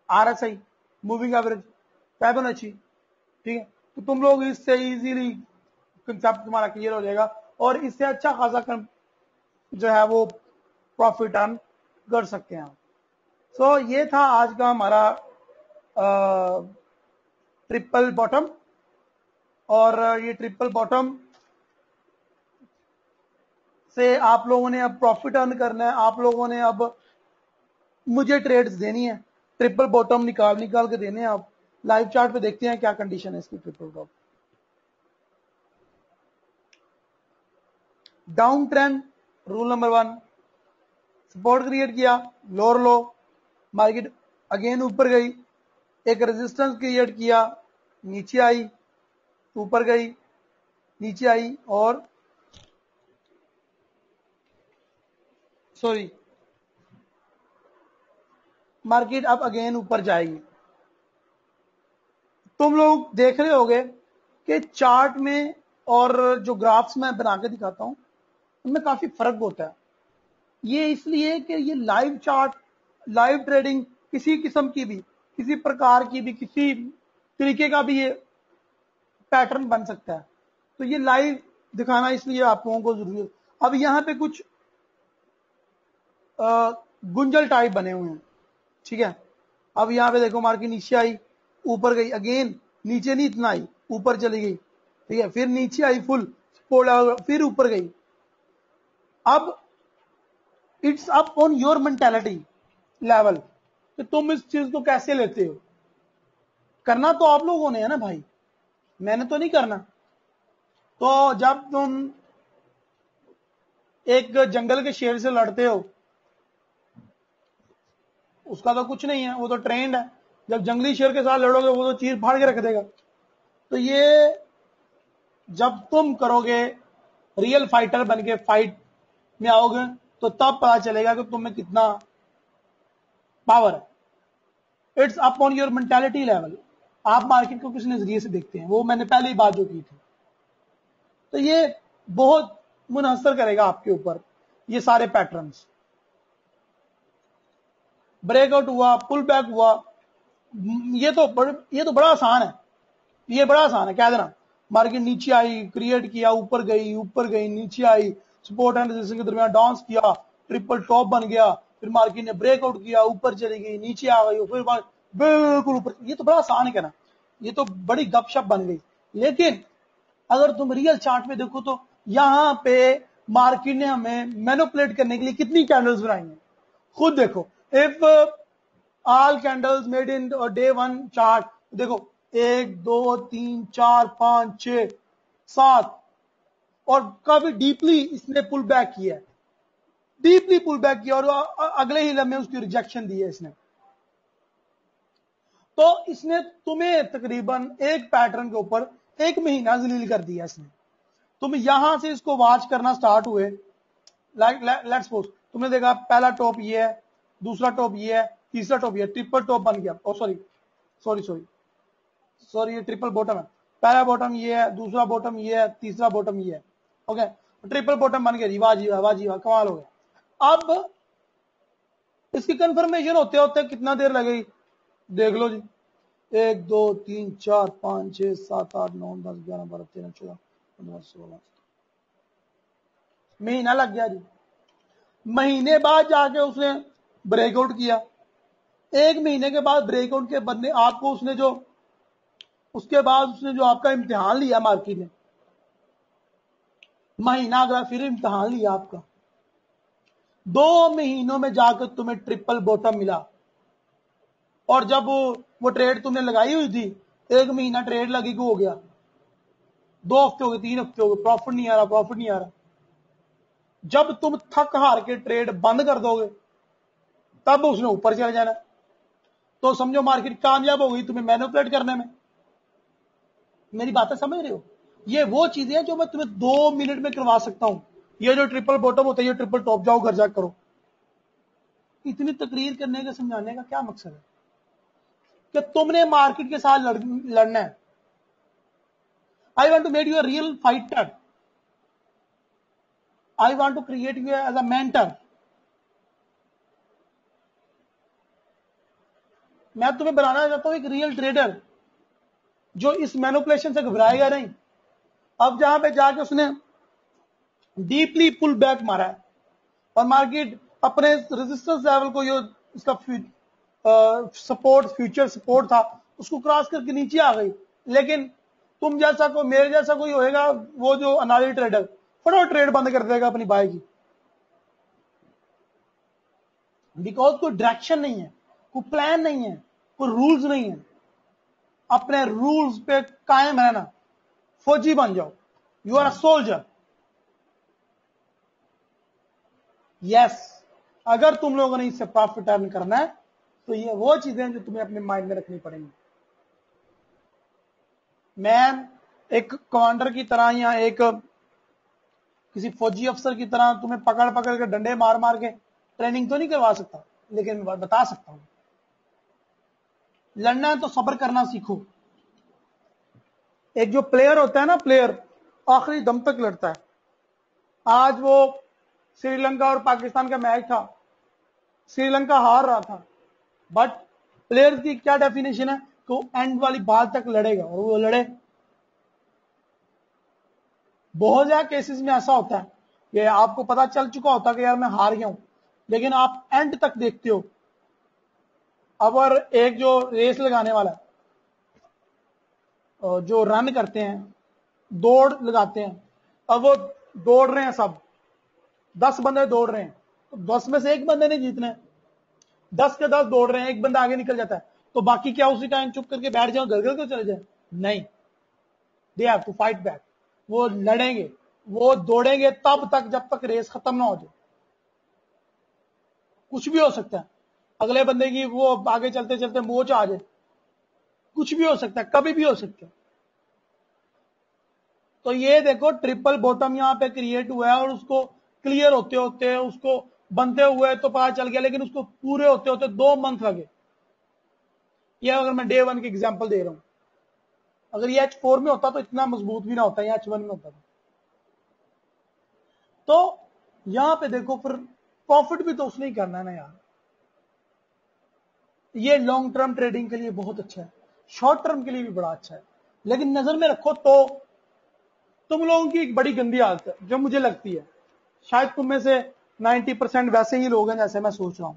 RSI, मूविंग एवरेज, फिबोनाची। ठीक है, तो तुम लोग इससे इजीली कंसेप्ट तुम्हारा क्लियर हो जाएगा और इससे अच्छा खासा जो है वो प्रॉफिट अर्न कर सकते हैं। सो ये था आज का हमारा ट्रिपल बॉटम, और ये ट्रिपल बॉटम से आप लोगों ने अब प्रॉफिट अर्न करना है, आप लोगों ने अब मुझे ट्रेड्स देनी है, ट्रिपल बॉटम निकाल के देने हैं। आप लाइव चार्ट पे देखते हैं क्या कंडीशन है इसकी। Triple bottom down trend, rule number 1, support create किया, लोअर लो, मार्केट अगेन ऊपर गई, एक रेजिस्टेंस क्रिएट किया, नीचे आई, ऊपर गई, नीचे आई, और सॉरी मार्केट अब अगेन ऊपर जाएगी। तुम लोग देख रहे होगे कि चार्ट में और जो ग्राफ्स मैं बना के दिखाता हूं उनमें काफी फर्क होता है। ये इसलिए कि ये लाइव चार्ट, लाइव ट्रेडिंग किसी किस्म की भी, किसी प्रकार की भी, किसी तरीके का भी ये पैटर्न बन सकता है, तो ये लाइव दिखाना इसलिए आप लोगों को जरूरी है। अब यहां पे कुछ गुंजल टाइप बने हुए हैं। ठीक है, अब यहां पे देखो मार्केट नीचे आई, ऊपर गई, अगेन नीचे नहीं इतना आई, ऊपर चली गई। ठीक है, फिर नीचे आई फुल, फिर ऊपर गई। अब it's up on your mentality level कि तुम इस चीज को कैसे लेते हो। करना तो आप लोगों ने है ना भाई, मैंने तो नहीं करना। तो जब तुम एक जंगल के शेर से लड़ते हो, उसका तो कुछ नहीं है, वो तो ट्रेंड है। जब जंगली शेर के साथ लड़ोगे वो तो चीर फाड़ के रख देगा। तो ये जब तुम करोगे, रियल फाइटर बन के फाइट में आओगे, तो तब पता चलेगा कि तुम्हें कितना पावर है। It's up on your mentality level. आप मार्केट को किस नजरिए से देखते हैं, वो मैंने पहले ही बात जो की थी। तो ये बहुत मुनहसर करेगा आपके ऊपर ये सारे पैटर्न्स। ब्रेकआउट हुआ, पुल बैक हुआ, ये तो बड़ा आसान है, ये बड़ा आसान है, कह देना। मार्केट नीचे आई, क्रिएट किया, ऊपर गई, नीचे आई, सपोर्ट एंड रेजिस्टेंस के दरमियान डांस किया, ट्रिपल टॉप बन गया, फिर मार्केट ने ब्रेकआउट किया, ऊपर चली गई, नीचे आ गई, फिर बिल्कुल ऊपर। ये तो बड़ा आसान है कहना, ये तो बड़ी गपशप बन गई। लेकिन अगर तुम रियल चार्ट में देखो तो यहां पे मार्केट ने हमें मैनिपुलेट करने के लिए कितनी कैंडल्स बनाई हैं, खुद देखो। If all candles made in day 1 chart, देखो 1 2 3 4 5 6 7, और काफी डीपली इसने पुल बैक किया है, डीपली पुल बैक किया, और अगले ही लम्हे उसकी रिजेक्शन दी है इसने। तो इसने तुम्हें तकरीबन एक पैटर्न के ऊपर 1 महीना जलील कर दिया इसने। तुम यहां से इसको वॉच करना स्टार्ट हुए, लेट्स सपोज तुमने देखा पहला टॉप ये है, दूसरा टॉप ये है, तीसरा टॉप ये है, ट्रिपल टॉप बन गया। सॉरी ये ट्रिपल बॉटम है। पहला बॉटम ये है, दूसरा बॉटम ये है, तीसरा बॉटम ये है। ओके, ट्रिपल बॉटम बन गया जी, वाह जी वाह जी वाह, कमाल हो गया। अब इसकी कंफर्मेशन होते होते कितना देर लगेगी देख लो जी। 1 2 3 4 5 6 7 8 9 10 11 12 13 14 15 16 महीना लग गया जी। महीने बाद जाके उसने ब्रेकआउट किया। 1 महीने के बाद ब्रेकआउट के बदले आपको उसने जो आपका इम्तिहान लिया मार्केट ने, महीना अगला फिर इम्तिहान लिया आपका, 2 महीनों में जाकर तुम्हें ट्रिपल बॉटम मिला। और जब वो ट्रेड तुमने लगाई हुई थी, 1 महीना ट्रेड लगी को हो गया, 2 हफ्ते हो गए, 3 हफ्ते हो गए, प्रॉफिट नहीं आ रहा। जब तुम थक हार के ट्रेड बंद कर दोगे तब उसने ऊपर चले जाना। तो समझो मार्केट कामयाब हो गई तुम्हें मैनिपुलेट करने में। मेरी बातें समझ रहे हो? ये वो चीजें हैं जो मैं तुम्हें 2 मिनट में करवा सकता हूं। ये जो ट्रिपल बॉटम होता है, ये ट्रिपल टॉप, जाओ घर जाकर करो। इतनी तकरीर करने का, समझाने का क्या मकसद है? कि तुमने मार्केट के साथ लड़ना है। I want to make you a real fighter. I want to create you as a mentor. मैं तुम्हें बनाना चाहता हूं एक रियल ट्रेडर जो इस मैनिपुलेशन से घबराएगा नहीं। अब जहां पे जाके उसने डीपली पुल बैक मारा है और मार्केट अपने रेजिस्टेंस लेवल को, जो इसका सपोर्ट, फ्यूचर सपोर्ट था, उसको क्रॉस करके नीचे आ गई। लेकिन तुम जैसा कोई, मेरे जैसा कोई होएगा, वो जो अनाली ट्रेडर, फटाफट ट्रेड बंद कर देगा अपनी बाय की। बिकॉज कोई डायरेक्शन नहीं है, कोई प्लान नहीं है, कोई रूल्स नहीं है। अपने रूल्स पे कायम रहना। फौजी बन जाओ। You are a soldier. Yes, अगर तुम लोगों ने इससे प्रॉफिट अर्न करना है तो ये वो चीजें जो तुम्हें अपने माइंड में रखनी पड़ेंगी। मैं एक कमांडर की तरह या एक किसी फौजी अफसर की तरह तुम्हें पकड़ पकड़ के डंडे मार मार के ट्रेनिंग तो नहीं करवा सकता, लेकिन बता सकता हूं लड़ना है तो सब्र करना सीखो। एक जो प्लेयर होता है ना, प्लेयर आखिरी दम तक लड़ता है। आज वो श्रीलंका और पाकिस्तान का मैच था, श्रीलंका हार रहा था, बट प्लेयर्स की क्या डेफिनेशन है कि वो एंड वाली बात तक लड़ेगा, और वो लड़े। बहुत ज्यादा केसेस में ऐसा होता है कि आपको पता चल चुका होता है कि यार मैं हार गया हूं, लेकिन आप एंड तक देखते हो। अब और एक जो रेस लगाने वाला है, जो रन करते हैं, दौड़ लगाते हैं, अब वो दौड़ रहे हैं, सब 10 बंदे दौड़ रहे हैं, तो 10 में से एक बंदे ने जीतना है। 10 के 10 दौड़ रहे हैं, एक बंदा आगे निकल जाता है, तो बाकी क्या उसी टाइम चुप करके बैठ जाओ, घर घर को चले जाए? नहीं, they have to fight back. वो लड़ेंगे, वो दौड़ेंगे तब तक जब तक रेस खत्म ना हो जाए। कुछ भी हो सकता है, अगले बंदे की वो आगे चलते चलते मोच आ जाए, कुछ भी हो सकता है, कभी भी हो सकता है। तो ये देखो ट्रिपल बॉटम यहां पे क्रिएट हुआ है, और उसको क्लियर होते होते, उसको बनते हुए तो पता चल गया, लेकिन उसको पूरे होते होते 2 मंथ लगे। ये अगर मैं डे 1 की एग्जांपल दे रहा हूं, अगर ये H4 में होता तो इतना मजबूत भी ना होता, या H1 में होता। तो यहां पे देखो, फिर प्रॉफिट भी तो उसने ही करना है ना यार। ये लॉन्ग टर्म ट्रेडिंग के लिए बहुत अच्छा है, शॉर्ट टर्म के लिए भी बड़ा अच्छा है, लेकिन नजर में रखो तो तुम लोगों की एक बड़ी गंदी आदत है जो मुझे लगती है, शायद तुम में से 90% वैसे ही लोग हैं जैसे मैं सोच रहा हूं।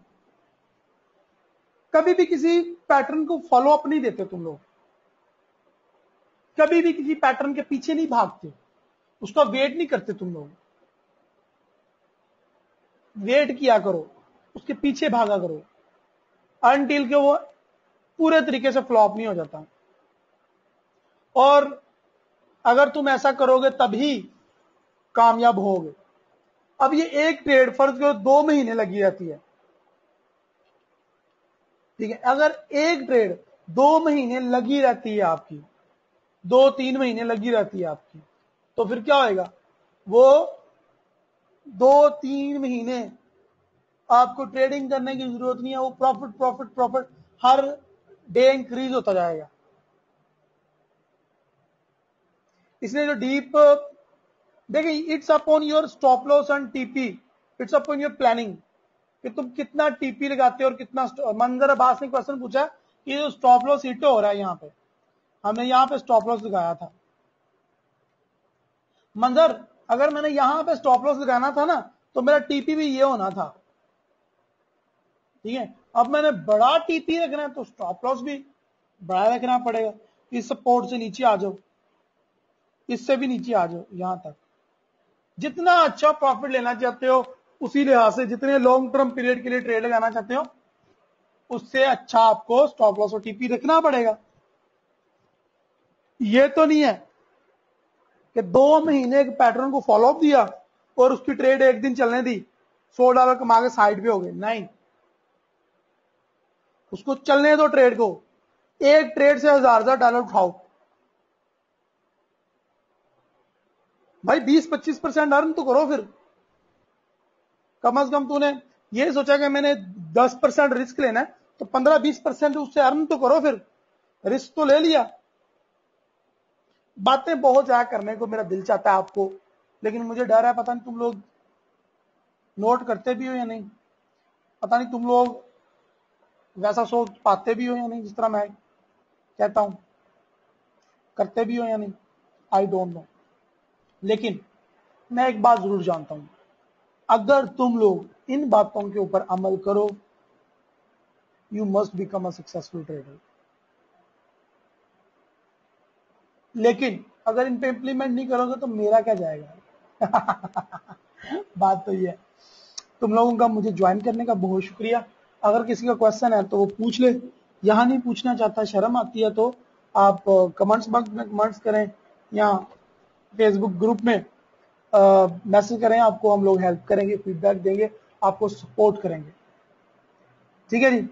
कभी भी किसी पैटर्न को फॉलो अप नहीं देते तुम लोग, कभी भी किसी पैटर्न के पीछे नहीं भागते, उसका वेट नहीं करते तुम लोग। वेट किया करो, उसके पीछे भागा करो, अनटिल के वो पूरे तरीके से फ्लॉप नहीं हो जाता। और अगर तुम ऐसा करोगे तभी कामयाब होगे। अब ये एक ट्रेड फर्ज करो 2 महीने लगी रहती है, ठीक है? अगर एक ट्रेड 2 महीने लगी रहती है आपकी, 2-3 महीने लगी रहती है आपकी, तो फिर क्या होएगा? वो 2-3 महीने आपको ट्रेडिंग करने की जरूरत नहीं है, वो प्रॉफिट प्रॉफिट प्रॉफिट हर डे इंक्रीज होता जाएगा। इसलिए जो डीप, देखिए, it's upon your stop loss and TP, it's upon your planning, कि तुम कितना टीपी लगाते हो और कितना। मंजर अब्बास ने क्वेश्चन पूछा कि जो स्टॉप लॉस हिट हो रहा है, यहां पे हमने यहां पे स्टॉप लॉस लगाया था। मंजर, अगर मैंने यहां पे स्टॉप लॉस लगाना था ना, तो मेरा टीपी भी ये होना था, ठीक है? अब मैंने बड़ा टीपी रखना है तो स्टॉप लॉस भी बड़ा रखना पड़ेगा। इस सपोर्ट से नीचे आ जाओ, इससे भी नीचे आ जाओ, यहां तक। जितना अच्छा प्रॉफिट लेना चाहते हो, उसी लिहाज से जितने लॉन्ग टर्म पीरियड के लिए ट्रेड लगाना चाहते हो, उससे अच्छा आपको स्टॉप लॉस और टीपी रखना पड़ेगा। ये तो नहीं है कि 2 महीने एक पैटर्न को फॉलो अप दिया और उसकी ट्रेड एक दिन चलने दी, $100 कमा के साइड पे हो गए। नहीं, उसको चलने दो ट्रेड को, एक ट्रेड से $1000 उठाओ भाई, 20-25% अर्न तो करो। फिर कम से कम तूने ये सोचा कि मैंने 10% रिस्क लेना है, तो 15-20% उससे अर्न तो करो। फिर रिस्क तो ले लिया। बातें बहुत ज्यादा करने को मेरा दिल चाहता है आपको, लेकिन मुझे डर है, पता नहीं तुम लोग नोट करते भी हो या नहीं, पता नहीं तुम लोग वैसा सोच पाते भी हो या नहीं जिस तरह मैं कहता हूं, करते भी हो या नहीं, आई डोंट नो। लेकिन मैं एक बात जरूर जानता हूं, अगर तुम लोग इन बातों के ऊपर अमल करो, you must become a successful trader. लेकिन अगर इन पे इंप्लीमेंट नहीं करोगे तो मेरा क्या जाएगा। बात तो ये है। तुम लोगों का मुझे ज्वाइन करने का बहुत शुक्रिया। अगर किसी का क्वेश्चन है तो वो पूछ ले, यहां नहीं पूछना चाहता, शर्म आती है, तो आप कमेंट्स बॉक्स में कमेंट्स करें या फेसबुक ग्रुप में मैसेज करें, आपको हम लोग हेल्प करेंगे, फीडबैक देंगे, आपको सपोर्ट करेंगे। ठीक है जी।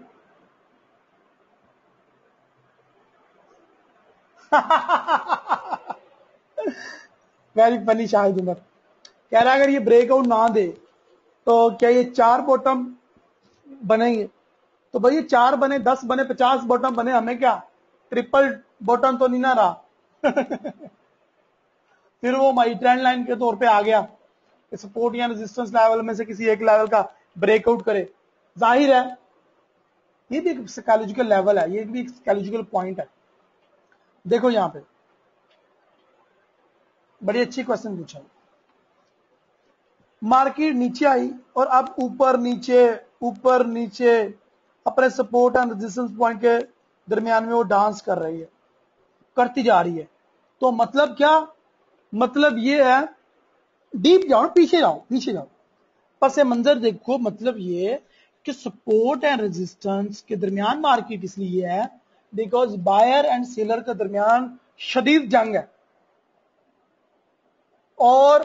वेरी फनी शाहिद उमर कह रहा है अगर ये ब्रेकआउट ना दे तो क्या ये 4 बॉटम बनेंगे? तो भाई ये 4 बने, 10 बने, 50 बॉटम बने, हमें क्या, ट्रिपल बॉटम तो नहीं ना रहा। फिर वो हमारी ट्रेंड लाइन के तौर पे आ गया, सपोर्ट या रेजिस्टेंस लेवल में से किसी एक लेवल का ब्रेकआउट करे। जाहिर है ये भी एक साइकोलॉजिकल लेवल है, ये भी एक साइकोलॉजिकल पॉइंट है। देखो यहां पे बड़ी अच्छी क्वेश्चन पूछा, मार्केट नीचे आई और अब ऊपर नीचे अपने सपोर्ट एंड रेजिस्टेंस पॉइंट के दरमियान में वो डांस कर रही है, करती जा रही है। तो मतलब क्या, मतलब ये है, डीप जाओ, पीछे जाओ, पस मंजर देखो। मतलब ये कि सपोर्ट एंड रेजिस्टेंस के दरमियान मार्केट इसलिए है बिकॉज बायर एंड सेलर के दरमियान शदीद जंग है और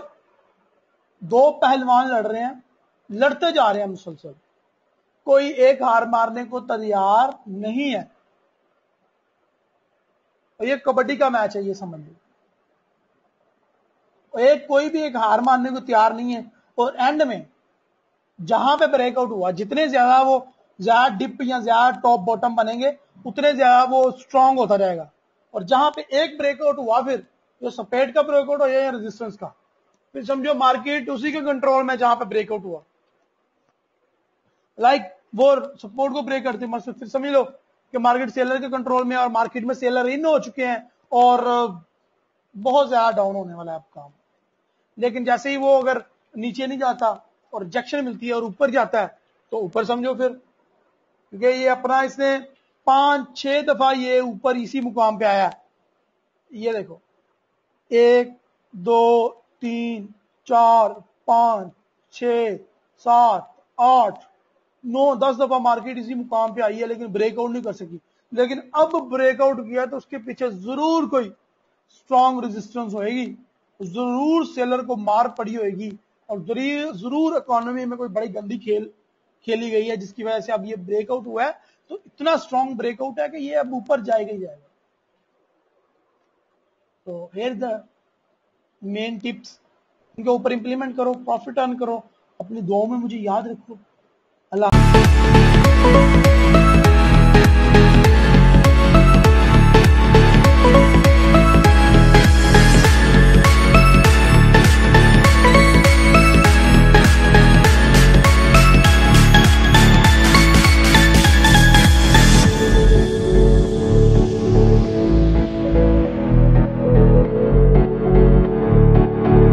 2 पहलवान लड़ रहे हैं, लड़ते जा रहे हैं मुसलसल, कोई एक हार मारने को तैयार नहीं है। और ये कबड्डी का मैच है, ये समझ लो, एक कोई भी एक हार मानने को तैयार नहीं है। और एंड में जहां पे ब्रेकआउट हुआ, जितने ज्यादा वो ज्यादा डिप या ज्यादा टॉप बॉटम बनेंगे उतने ज्यादा वो स्ट्रांग होता जाएगा। और जहां पे एक ब्रेकआउट हुआ, फिर जो सपेट का ब्रेकआउट हो या रेजिस्टेंस का, फिर समझो मार्केट उसी के कंट्रोल में जहां पे ब्रेकआउट हुआ, लाइक वो सपोर्ट को ब्रेक करते मतलब फिर समझ लो कि मार्केट सेलर के कंट्रोल में और मार्केट में सेलर इन हो चुके हैं और बहुत ज्यादा डाउन होने वाला है अब काम। लेकिन जैसे ही वो अगर नीचे नहीं जाता और रिजेक्शन मिलती है और ऊपर जाता है तो ऊपर समझो फिर, क्योंकि ये अपना इसने 5-6 दफा ये ऊपर इसी मुकाम पे आया है। ये देखो 1 2 3 4 5 6 7 8 9 10 दफा मार्केट इसी मुकाम पे आई है, लेकिन ब्रेकआउट नहीं कर सकी। लेकिन अब ब्रेकआउट किया तो उसके पीछे जरूर कोई स्ट्रॉन्ग रेजिस्टेंस होएगी, जरूर सेलर को मार पड़ी होगी और जरूर इकोनॉमी में कोई बड़ी गंदी खेली गई है जिसकी वजह से अब ये ब्रेकआउट हुआ है। तो इतना स्ट्रॉन्ग ब्रेकआउट है कि ये अब ऊपर जाएगा ही जाएगा। तो हेयर द मेन टिप्स, इनके ऊपर इंप्लीमेंट करो, प्रॉफिट अर्न करो, अपनी दुआओं में मुझे याद रखो।